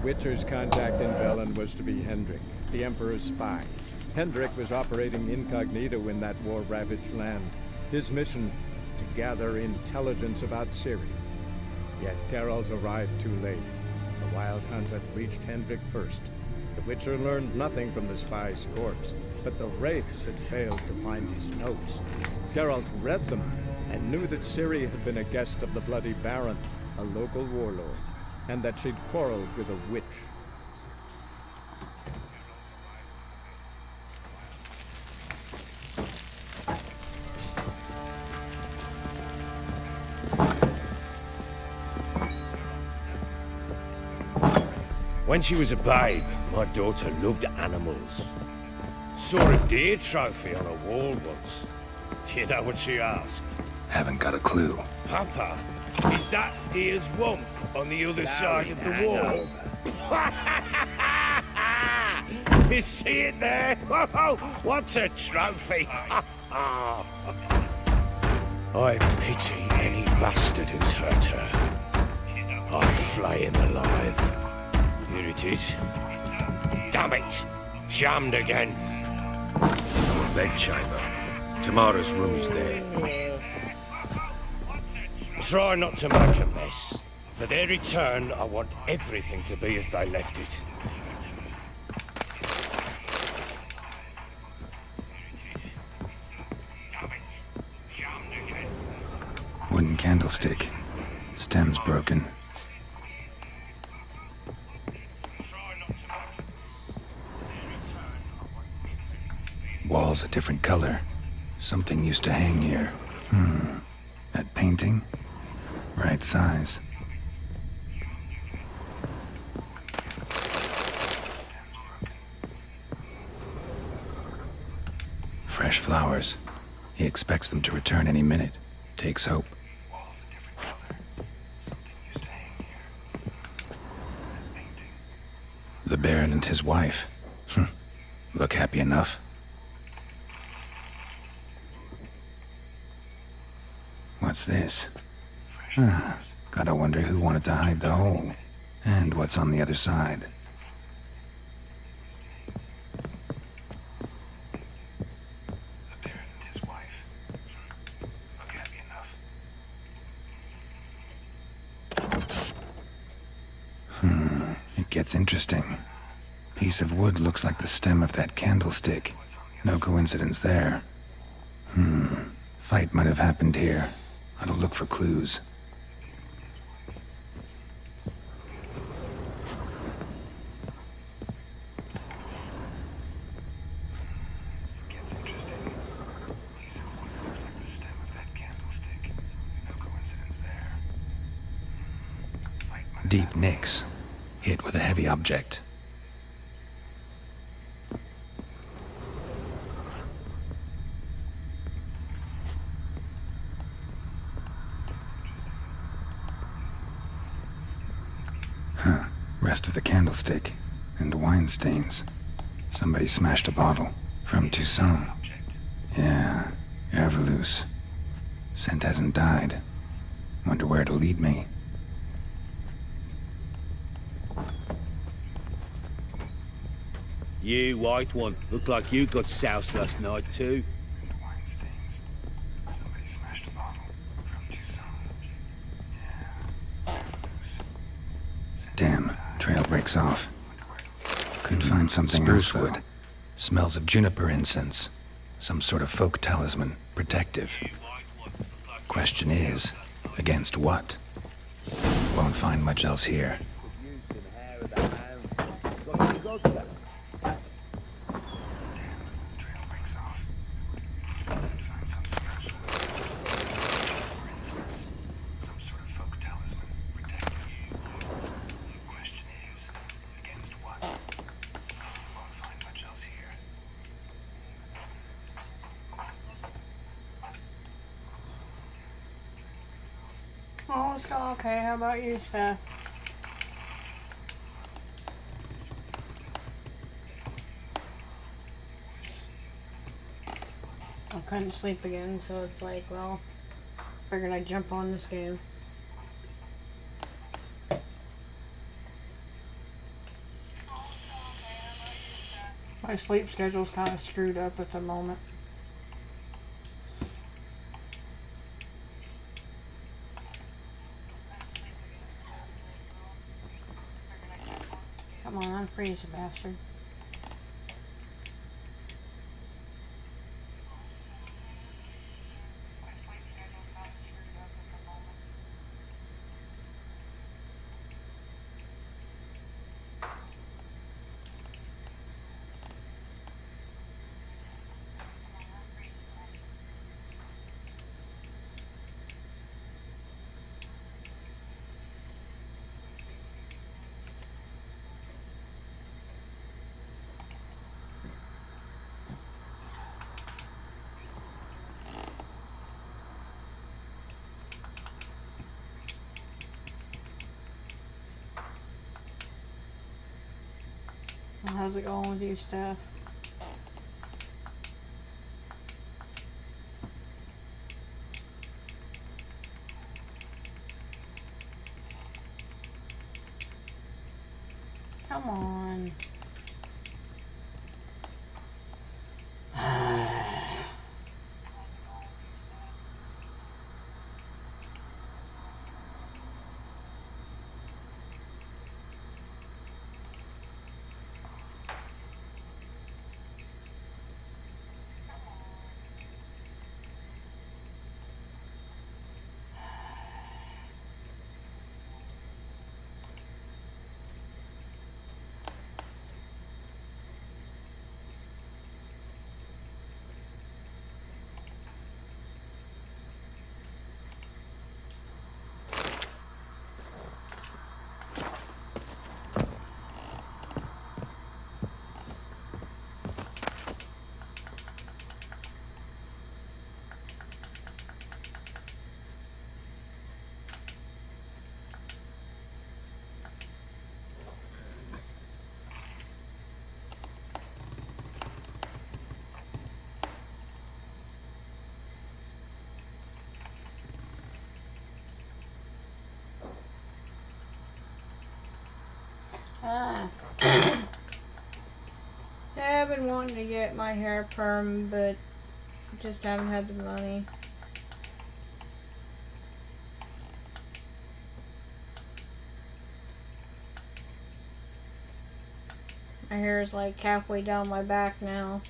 Witcher's contact in Velen was to be Hendrik, the Emperor's spy. Hendrik was operating incognito in that war-ravaged land. His mission, to gather intelligence about Ciri. Yet Geralt arrived too late. The Wild Hunt had reached Hendrik first. The Witcher learned nothing from the spy's corpse, but the Wraiths had failed to find his notes. Geralt read them and knew that Ciri had been a guest of the Bloody Baron, a local warlord, and that she'd quarreled with a witch. When she was a babe, my daughter loved animals. Saw a deer trophy on a wall once. Do you know what she asked? Haven't got a clue. Papa, is that deer's wump on the other side of the wall? You see it there? What's a trophy? I pity any bastard who's hurt her. I'll flay him alive. Here it is. Damn it! Jammed again. Bedchamber. Tamara's room is there. Try not to make a mess. For their return, I want everything to be as they left it. Wooden candlestick. Stem's broken. Wall's a different color. Something used to hang here. That painting? Right size. Fresh flowers. He expects them to return any minute. Takes hope. Wall's a different color. Something used to hang here. That painting. The Baron and his wife. Look happy enough. What's this? Gotta wonder who wanted to hide the hole. And what's on the other side. The Baron and his wife. Look happy enough. It gets interesting. Piece of wood looks like the stem of that candlestick. No coincidence there. Fight might have happened here. I'll look for clues. Gets interesting. Piece of wood looks like the stem of that candlestick. No coincidence there. Deep nicks. Hit with a heavy object. Rest of the candlestick, and wine stains. Somebody smashed a bottle. From Toussaint. Yeah, Herveloos. Scent hasn't died. Wonder where it'll lead me. You, white one, look like you got soused last night too. Wine stains. Somebody smashed a bottle. From Toussaint. Yeah, Herveloos. Damn. Trail breaks off. Could find something else, though. Smells of juniper incense. Some sort of folk talisman. Protective. Question is, against what? Won't find much else here. Oh, it's going okay. How about you, Steph? I couldn't sleep again, so it's like, well, figured I'd jump on this game. My sleep schedule's kind of screwed up at the moment. Come on, unfreeze, you bastard. How's it going with you, Steph? Come on. Ah. Yeah, I've been wanting to get my hair perm, but just haven't had the money. My hair is like halfway down my back now.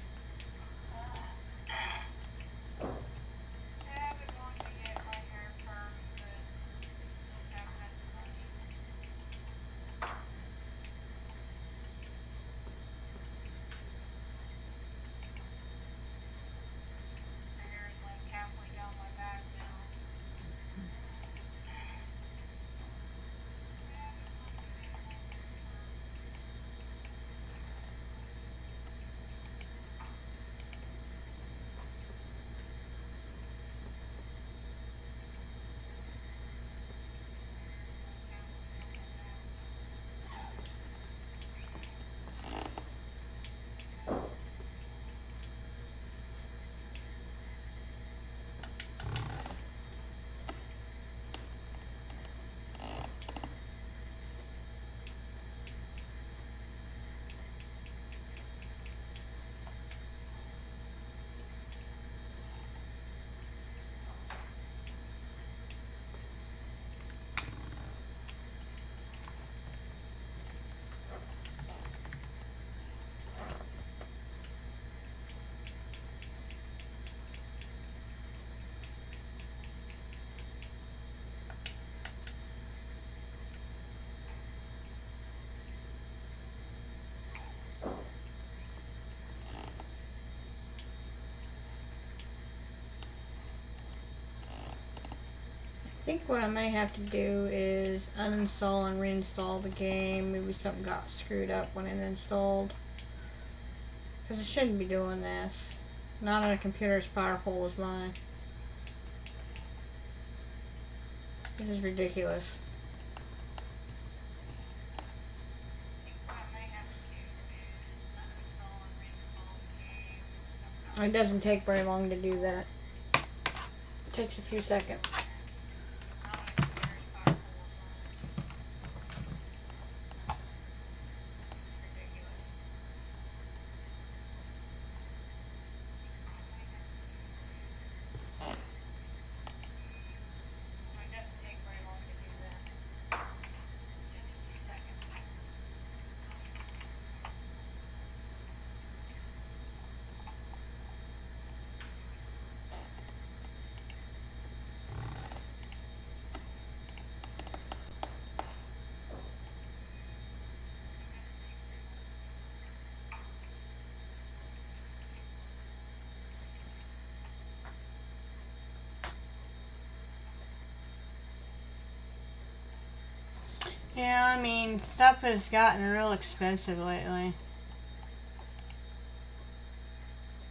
I think what I may have to do is uninstall and reinstall the game. Maybe something got screwed up when it installed. Because it shouldn't be doing this. Not on a computer as powerful as mine. This is ridiculous. It doesn't take very long to do that. It takes a few seconds. Yeah, I mean, stuff has gotten real expensive lately.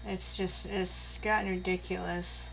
It's gotten ridiculous.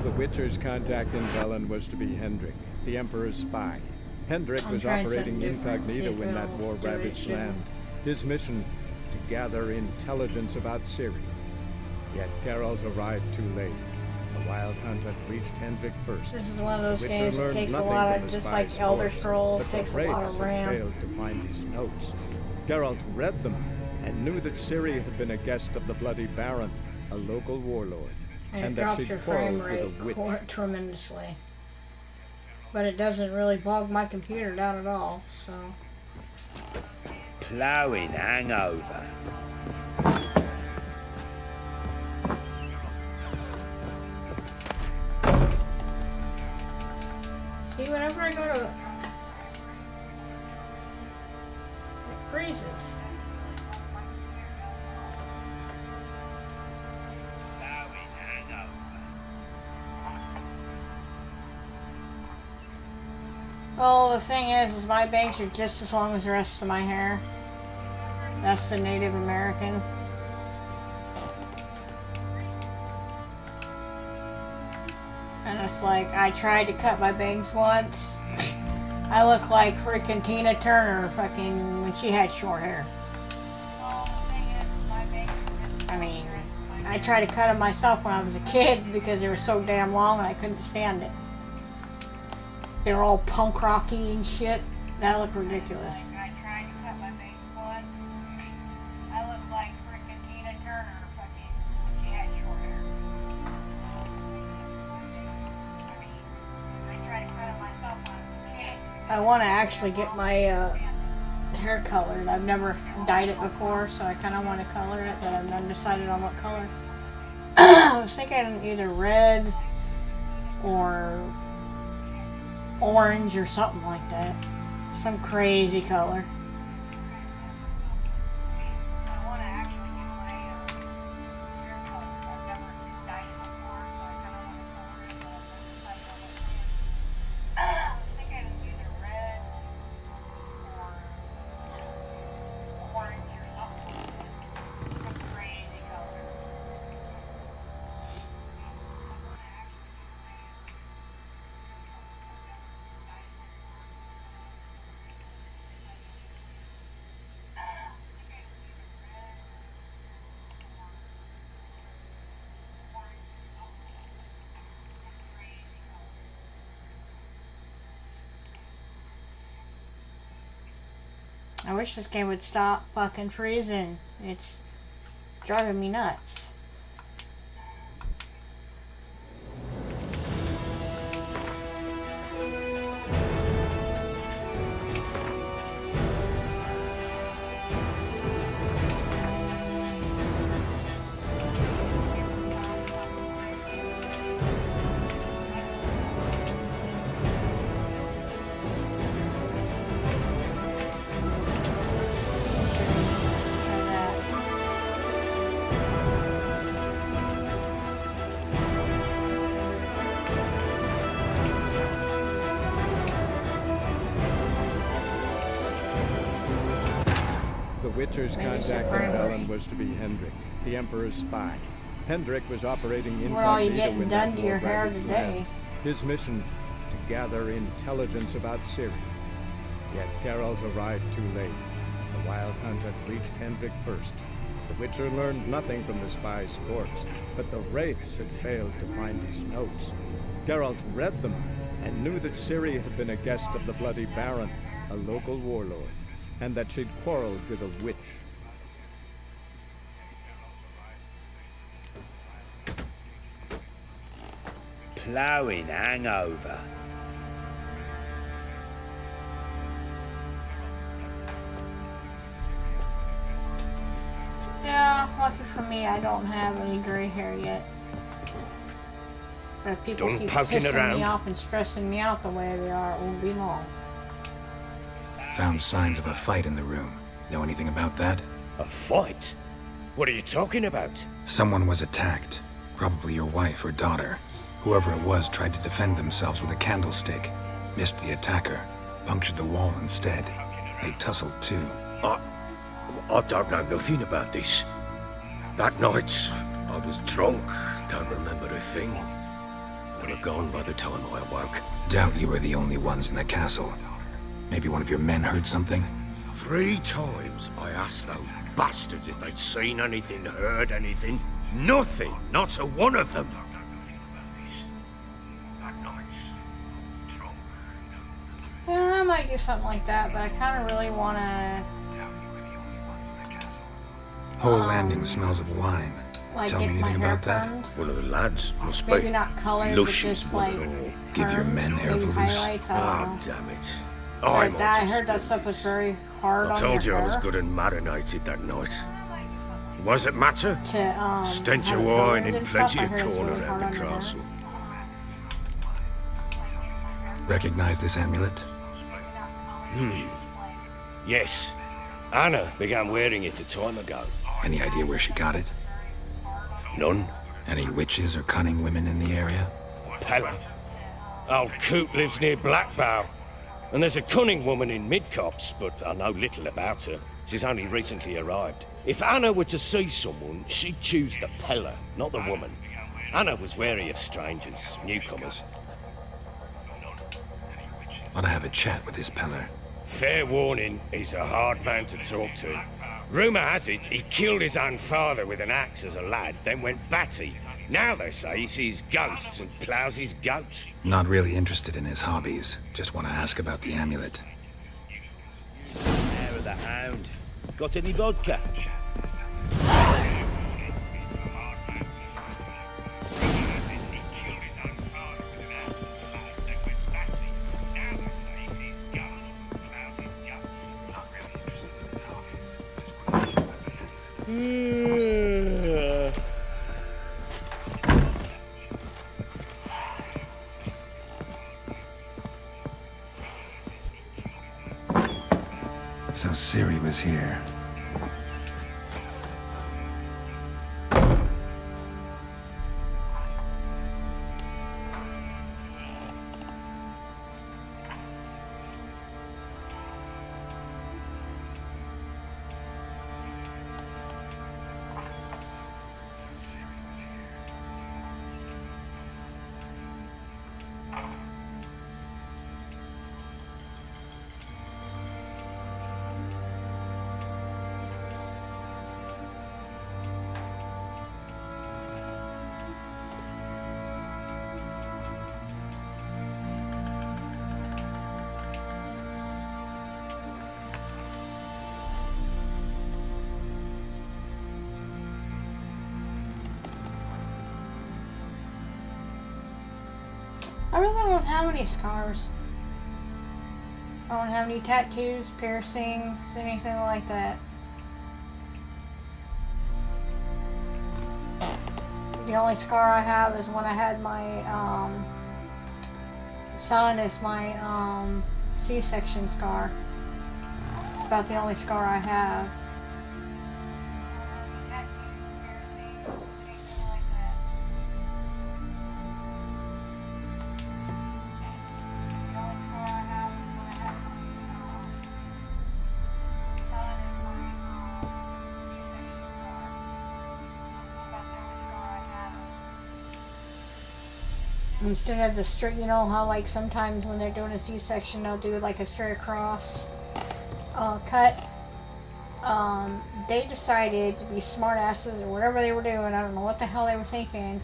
The Witcher's contact in Velen was to be Hendrik, the Emperor's spy. Hendrik was operating incognito in that war-ravaged land. His mission, to gather intelligence about Ciri. Yet Geralt arrived too late. The Wild Hunt had reached Hendrik first. This is one of those The Witcher games that learned takes a nothing lot from of, the just spy's like Elder scores, Scrolls, but the takes a lot Wraiths of had RAM. failed to find his notes. Geralt read them and knew that Ciri had been a guest of the Bloody Baron, a local warlord, And it that drops she'd your frame quarreled with rate a witch. tremendously. But it doesn't really bog my computer down at all, so... Ploughing hangover. See, whenever I go to... it freezes. Ploughing hangover. Well, the thing is my bangs are just as long as the rest of my hair. That's the Native American. And it's like, I tried to cut my bangs once. I look like freaking Tina Turner fucking when she had short hair. I mean, I tried to cut them myself when I was a kid because they were so damn long and I couldn't stand it. They were all punk rocky and shit. That looked ridiculous. I tried to cut my bangs once. I look like frickin' Tina Turner fucking when she had short hair. I mean, I tried to cut it myself when I was a kid. I want to actually get my hair colored. I've never dyed it before, so I kind of want to color it, but I'm undecided on what color. I was thinking either red or orange or something like that. Some crazy color. I want to actually get my hair colored. I've never dyed it before, so I kind of want to color it, but I'm undecided on what color. I was thinking either red or orange or something like that. Some crazy color. I wish this game would stop fucking freezing. It's driving me nuts. The Witcher's Maybe it's contact the in primary. Velen was to be Hendrik, the Emperor's spy. Hendrik was operating What all you incognito getting in done that to your hair war-ravaged today? land. His mission, to gather intelligence about Ciri. Yet Geralt arrived too late. The Wild Hunt had reached Hendrik first. The Witcher learned nothing from the spy's corpse, but the Wraiths had failed to find his notes. Geralt read them and knew that Ciri had been a guest of the Bloody Baron, a local warlord, and that she'd quarreled with a witch. Ploughing hangover. Yeah, lucky for me, I don't have any gray hair yet. But if people Done keep poking pissing around? me off and stressing me out the way they are, it won't be long. Found signs of a fight in the room. Know anything about that? A fight? What are you talking about? Someone was attacked. Probably your wife or daughter. Whoever it was tried to defend themselves with a candlestick. Missed the attacker. Punctured the wall instead. They tussled too. I don't know nothing about this. That night, I was drunk, don't remember a thing. We were gone by the time I awoke. Doubt you were the only ones in the castle. Maybe one of your men heard something? 3 times I asked those bastards if they'd seen anything, heard anything. Nothing, not a one of them. Yeah, I might do something like that, but I kind of really want to, Whole landing smells of wine. like, Tell me get my anything hair about that? permed. One of the lads must Maybe be. not colored, but Luscious just, one like, and all. Give your permed, men hair maybe loose. highlights, I don't Oh, know. damn it. But I might I have heard that stuff spilled was it. very hard I on told you your I was hair. good and marinated that night. Was it matter? To, Stench have of it wine colored in and plenty stuff. I of heard it's corner really hard around on the your hair. castle. Recognize this amulet? Yes. Anna began wearing it a time ago. Any idea where she got it? None. Any witches or cunning women in the area? Pella. Old Coot lives near Blackbow. And there's a cunning woman in Midcopse, but I know little about her. She's only recently arrived. If Anna were to see someone, she'd choose the Pella, not the woman. Anna was wary of strangers, newcomers. Ought to have a chat with this Peller. Fair warning, he's a hard man to talk to. Rumour has it he killed his own father with an axe as a lad, then went batty. Now they say he sees ghosts and ploughs his goat. Not really interested in his hobbies. Just want to ask about the amulet. Hair of the hound. Got any vodka? So Ciri was here. I really don't have any scars. I don't have any tattoos, piercings, anything like that. The only scar I have is when I had my son as my C-section scar. It's about the only scar I have. Instead of the straight, you know how like sometimes when they're doing a C-section they'll do like a straight across cut. They decided to be smart asses or whatever they were doing, I don't know what the hell they were thinking,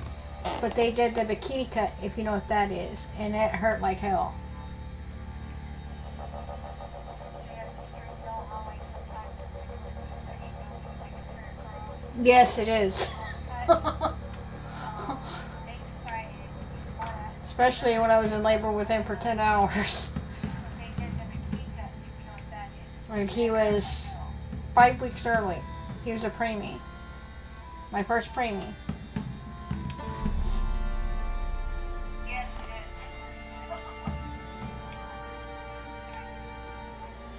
But they did the bikini cut, if you know what that is, and it hurt like hell. Yes, it is. Especially when I was in labor with him for 10 hours. When he was 5 weeks early. He was a preemie. My first preemie. Yes, it is.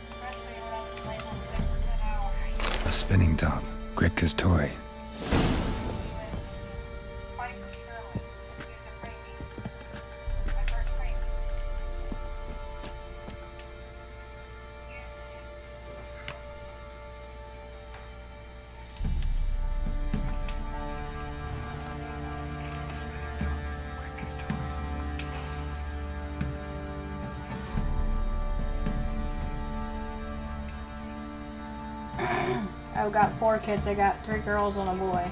Especially when I was in labor with him for 10 hours. A spinning top. Gretka's toy. I've got 4 kids. I got 3 girls and a boy.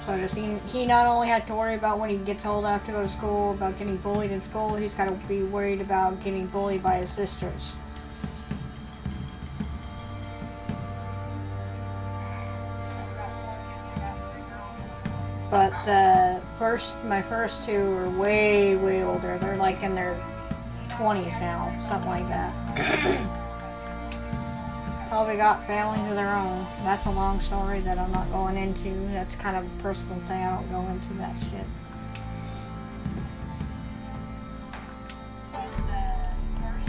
So does he not only have to worry about when he gets old enough to go to school, about getting bullied in school, he's got to be worried about getting bullied by his sisters. But my first 2 are way, way older. They're like in their 20s now, something like that. Probably got families of their own. That's a long story that I'm not going into. That's kind of a personal thing. I don't go into that shit. But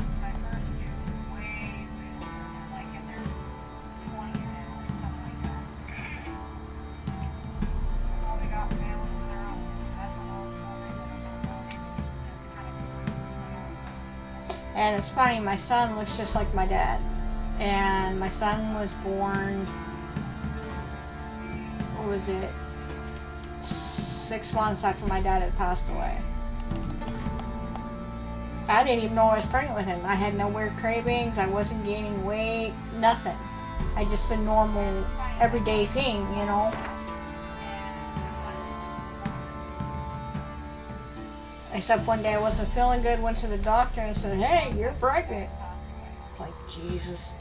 my first 2 way, way older, like in their 20s now, something like that. Probably got families of their own. That's a long story that I'm not going into. That's kind of a personal thing. And it's funny, my son looks just like my dad. And my son was born, what was it, 6 months after my dad had passed away. I didn't even know I was pregnant with him. I had no weird cravings, I wasn't gaining weight, nothing. I just a normal, everyday thing, you know. Except one day I wasn't feeling good, went to the doctor and said, "Hey, you're pregnant." Like, Jesus.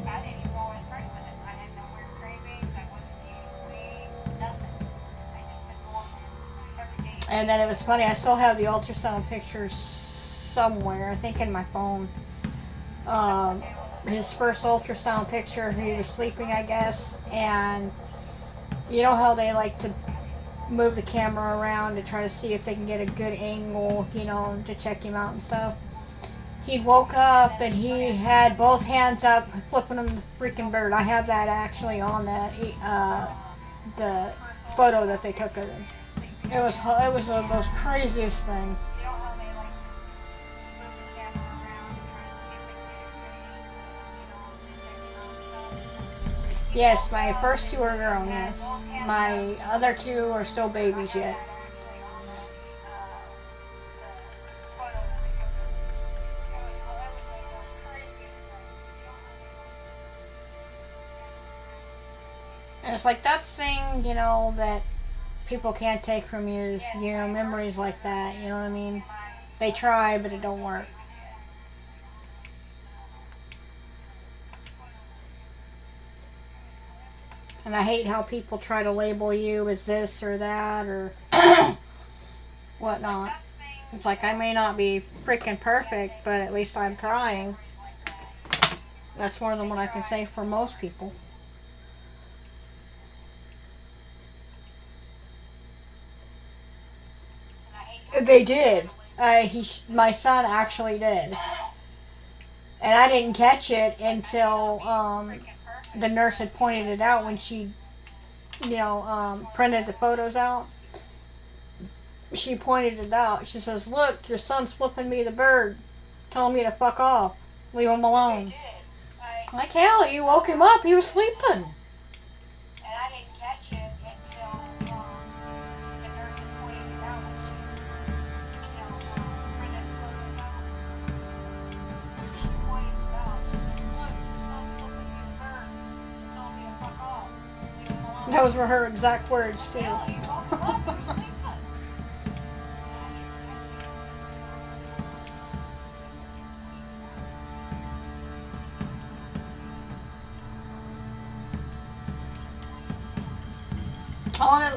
I didn't even know I was pregnant with him. I had no weird cravings. I wasn't gaining weight. Nothing. I just did normal everyday. And then it was funny. I still have the ultrasound pictures somewhere. I think in my phone. His first ultrasound picture. He was sleeping, I guess. And you know how they like to move the camera around to try to see if they can get a good angle, you know, to check him out and stuff. He woke up and he had both hands up, flipping him the freaking bird. I have that actually on the photo that they took of him. It was the most craziest thing. Yes, my first 2 are grown, yes. My other 2 are still babies yet. And it's like that thing, you know, that people can't take from you is, you know, memories like that, you know what I mean? They try, but it don't work. And I hate how people try to label you as this or that or whatnot. It's like, I may not be freaking perfect, but at least I'm trying. That's more than what I can say for most people. They did. My son actually did. And I didn't catch it until the nurse had pointed it out when she, you know, printed the photos out. She pointed it out. She says, "Look, your son's flipping me the bird, telling me to fuck off. Leave him alone." Like hell, you woke him up. He was sleeping. And I didn't catch it until the nurse had pointed it out when she, you know, printed the photos out. She pointed it out. She says, "Look, your son's flipping me the bird, telling me to fuck off. Those were her exact words, too.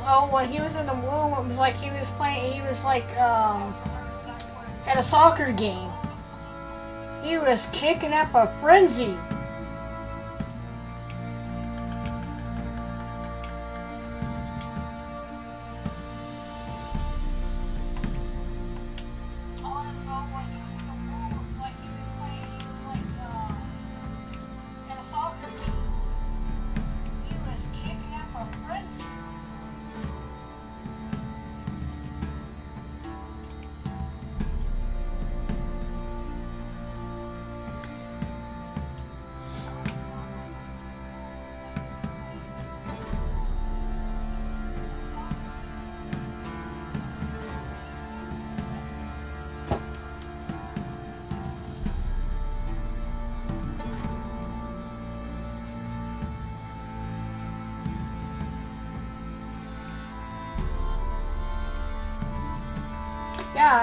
Oh, when he was in the womb, it was like he was playing, he was like, at a soccer game. He was kicking up a frenzy. Yeah,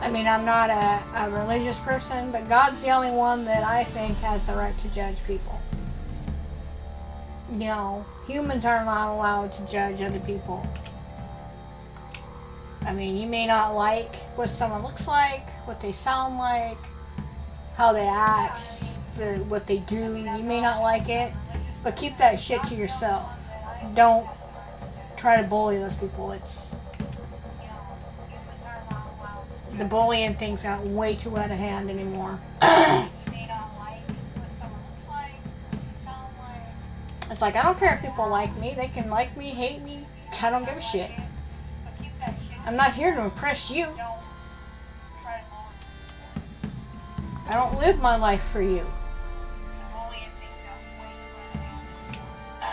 I mean, I'm not a religious person, but God's the only one that I think has the right to judge people. You know, humans are not allowed to judge other people. I mean, you may not like what someone looks like, what they sound like, how they act, what they do. You may not like it, but keep that shit to yourself. Don't try to bully those people. The bullying thing's got way too out of hand anymore. It's like, I don't care if people like me. They can like me, hate me. I don't give a shit. I'm not here to impress you. I don't live my life for you.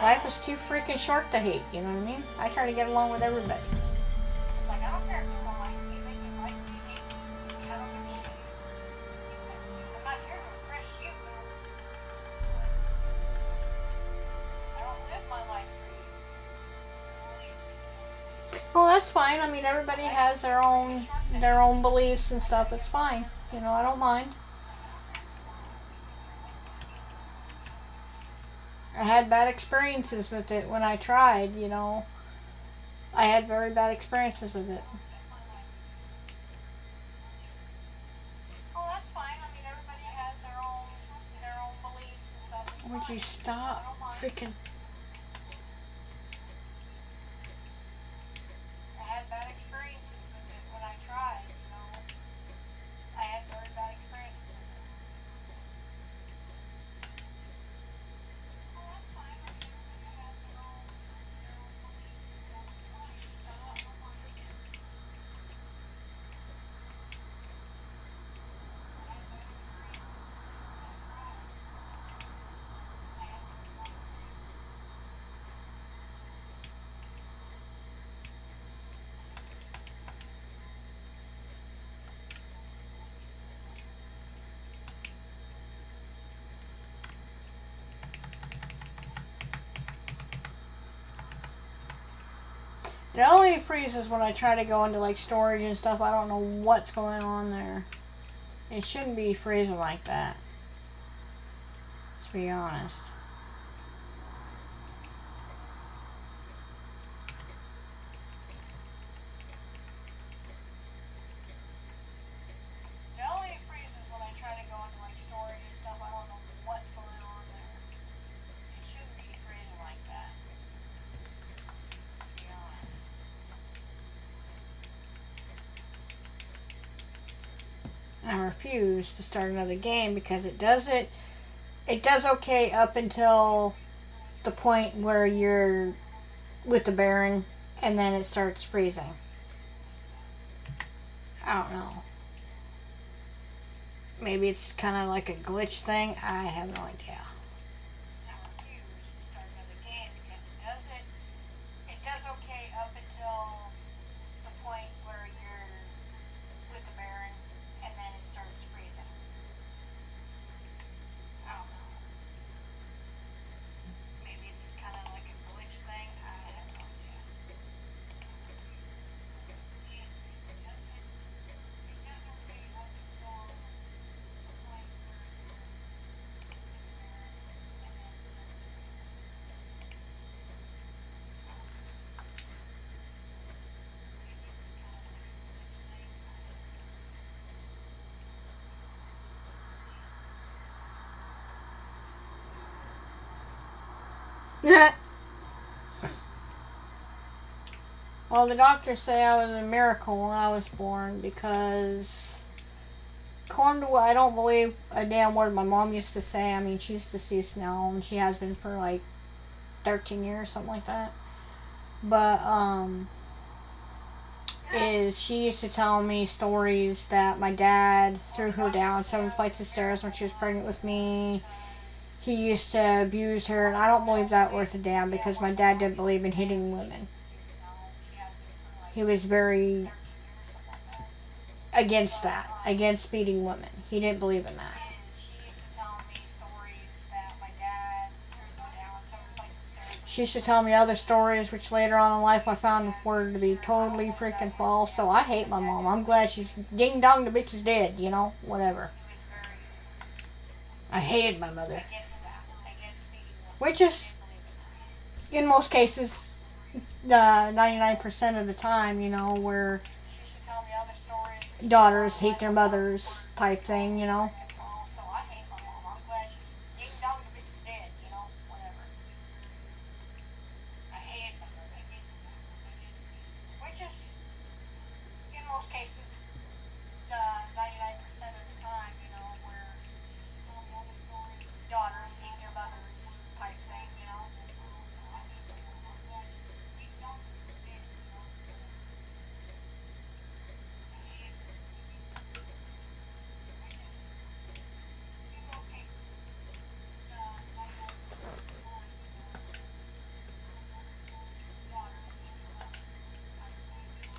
Life is too freaking short to hate, you know what I mean? I try to get along with everybody. It's like, I don't care if people like me, they can like me, hate me. I don't give a shit. I'm not here to impress you. I don't live my life for you. Well, that's fine. I mean, everybody has their own beliefs and stuff. It's fine. You know, I don't mind. I had bad experiences with it when I tried, you know. I had very bad experiences with it. Oh, that's fine. I mean, everybody has their own beliefs and stuff. Would you stop freaking... I had bad experiences with it when I tried, you know. I had very bad experiences with it. It only freezes when I try to go into like storage and stuff. I don't know what's going on there. It shouldn't be freezing like that. Let's be honest. It only freezes when I try to go into like storage and stuff. I don't know what's going on there. It shouldn't be freezing like that. Let's be honest. I refuse to start another game because it does okay up until the point where you're with the Baron and then it starts freezing. I don't know. Maybe it's kind of like a glitch thing. I have no idea. I refuse to start another game because it does okay up until the point where you're with the Baron and then it starts freezing. I don't know. Maybe it's kind of like a glitch. Well, the doctors say I was a miracle when I was born because, according to what I don't believe a damn word my mom used to say. I mean, she's deceased now, and she has been for like 13 years, something like that. But, is she used to tell me stories that my dad threw her down 7 flights of stairs when she was pregnant with me. He used to abuse her, and I don't believe that worth a damn because my dad didn't believe in hitting women. He was very against that, against beating women. He didn't believe in that. She used to tell me other stories, which later on in life I found were to be totally freaking false. So I hate my mom. I'm glad she's ding dong, the bitch is dead, you know, whatever. I hated my mother. Which is, in most cases, 99% of the time, you know, where daughters hate their mothers type thing, you know.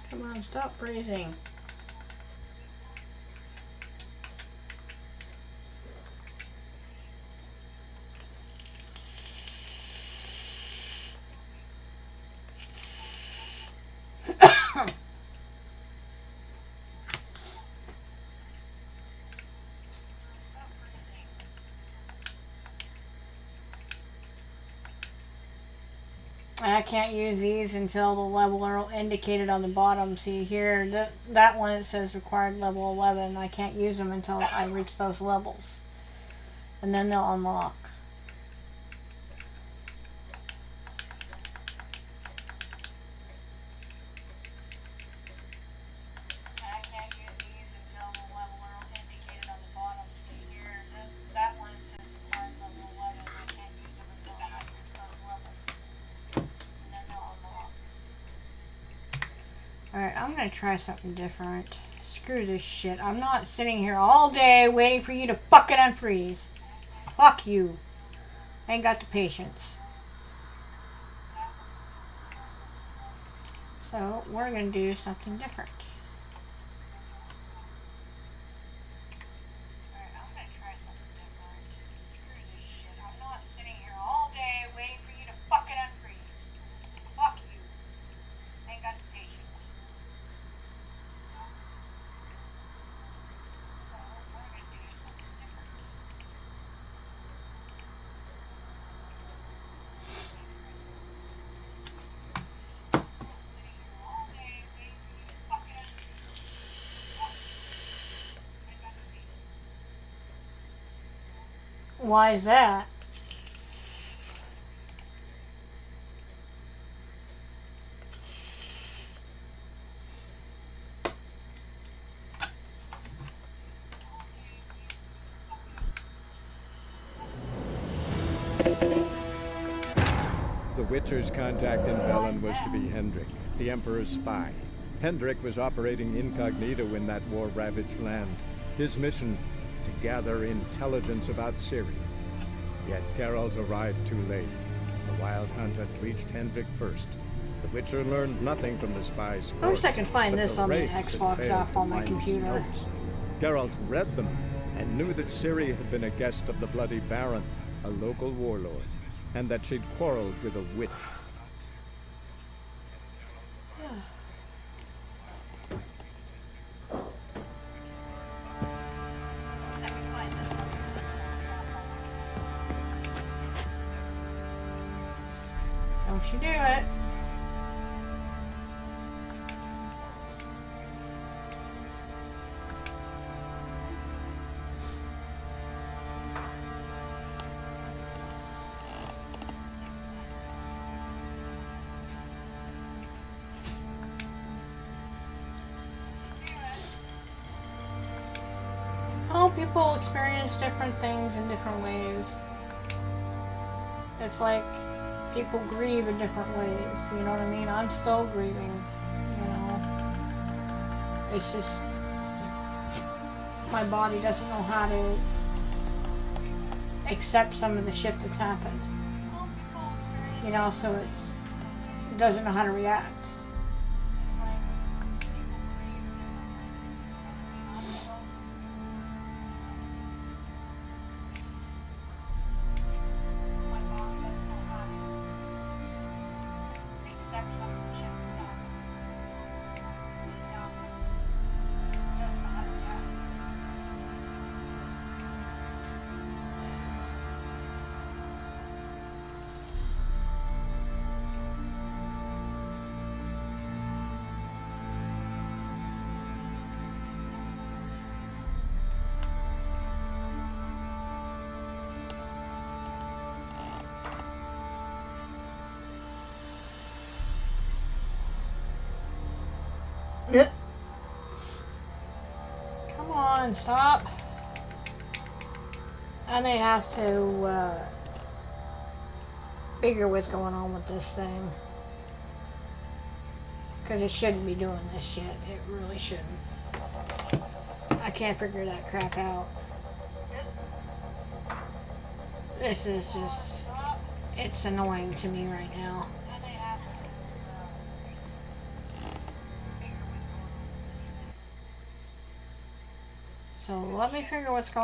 Come on, stop breathing. And I can't use these until the level are indicated on the bottom. See here, that one it says required level 11. I can't use them until I reach those levels. And then they'll unlock. Alright, I'm gonna try something different. Screw this shit. I'm not sitting here all day waiting for you to fucking unfreeze. Fuck you. I ain't got the patience. So, we're gonna do something different. Why is that? The Witcher's contact in Velen was to be Hendrik, the Emperor's spy. Hendrik was operating incognito in that war-ravaged land. His mission, to gather intelligence about Ciri. Yet Geralt arrived too late. The Wild Hunt had reached Hendrik first. The Witcher learned nothing from the spy's I wish I could find but this the on the Wraiths had Xbox failed app to on my find his computer. notes. Geralt read them and knew that Ciri had been a guest of the Bloody Baron, a local warlord, and that she'd quarreled with a witch. Don't you do it. people experience different things in different ways. It's like people grieve in different ways, you know what I mean? I'm still grieving, you know. It's just my body doesn't know how to accept some of the shit that's happened. You know, so it doesn't know how to react. Come on, stop. I may have to figure what's going on with this thing. Because it shouldn't be doing this shit. It really shouldn't. I can't figure that crap out. This is just... It's annoying to me right now. So let me figure what's going on.